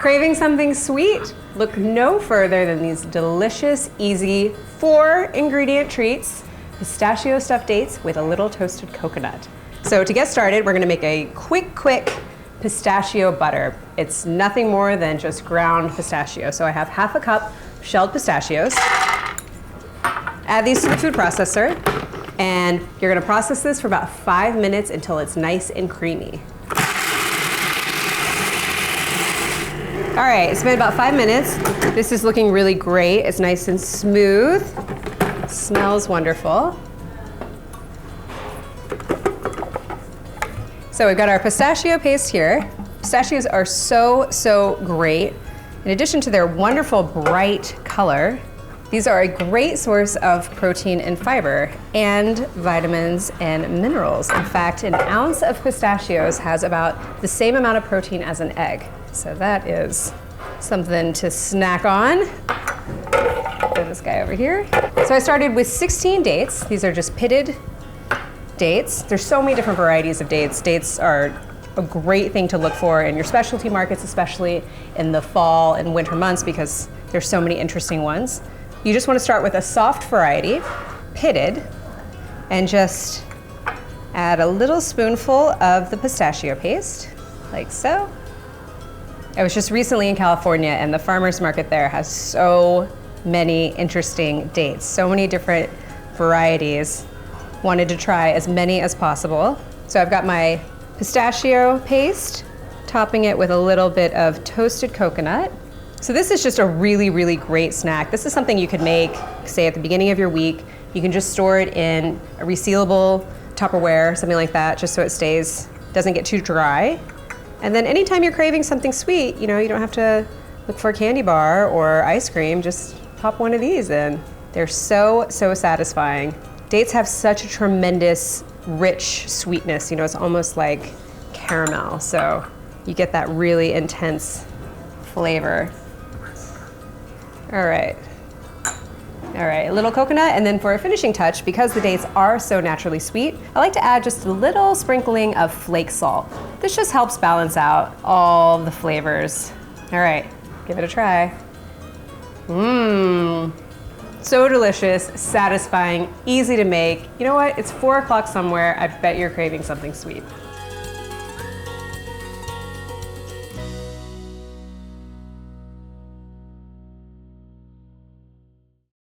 Craving something sweet? Look no further than these delicious, easy, 4-ingredient treats, pistachio stuffed dates with a little toasted coconut. So to get started, we're gonna make a quick pistachio butter. It's nothing more than just ground pistachio. So I have half a cup shelled pistachios. Add these to the food processor, and you're gonna process this for about 5 minutes until it's nice and creamy. All right, it's been about 5 minutes. This is looking really great. It's nice and smooth. Smells wonderful. So we've got our pistachio paste here. Pistachios are so great. In addition to their wonderful bright color, these are a great source of protein and fiber and vitamins and minerals. In fact, an ounce of pistachios has about the same amount of protein as an egg. So that is something to snack on. Put this guy over here. So I started with 16 dates. These are just pitted dates. There's so many different varieties of dates. Dates are a great thing to look for in your specialty markets, especially in the fall and winter months, because there's so many interesting ones. You just want to start with a soft variety, pitted, and just add a little spoonful of the pistachio paste, like so. I was just recently in California, and the farmer's market there has so many interesting dates, so many different varieties. Wanted to try as many as possible. So I've got my pistachio paste, topping it with a little bit of toasted coconut. So this is just a really great snack. This is something you could make, say, at the beginning of your week. You can just store it in a resealable Tupperware, something like that, just so it doesn't get too dry. And then anytime you're craving something sweet, you don't have to look for a candy bar or ice cream, just pop one of these in. They're so satisfying. Dates have such a tremendous, rich sweetness. It's almost like caramel, so you get that really intense flavor. All right, a little coconut, and then for a finishing touch, because the dates are so naturally sweet, I like to add just a little sprinkling of flake salt. This just helps balance out all the flavors. All right, give it a try. So delicious, satisfying, easy to make. You know what? It's 4 o'clock somewhere. I bet you're craving something sweet.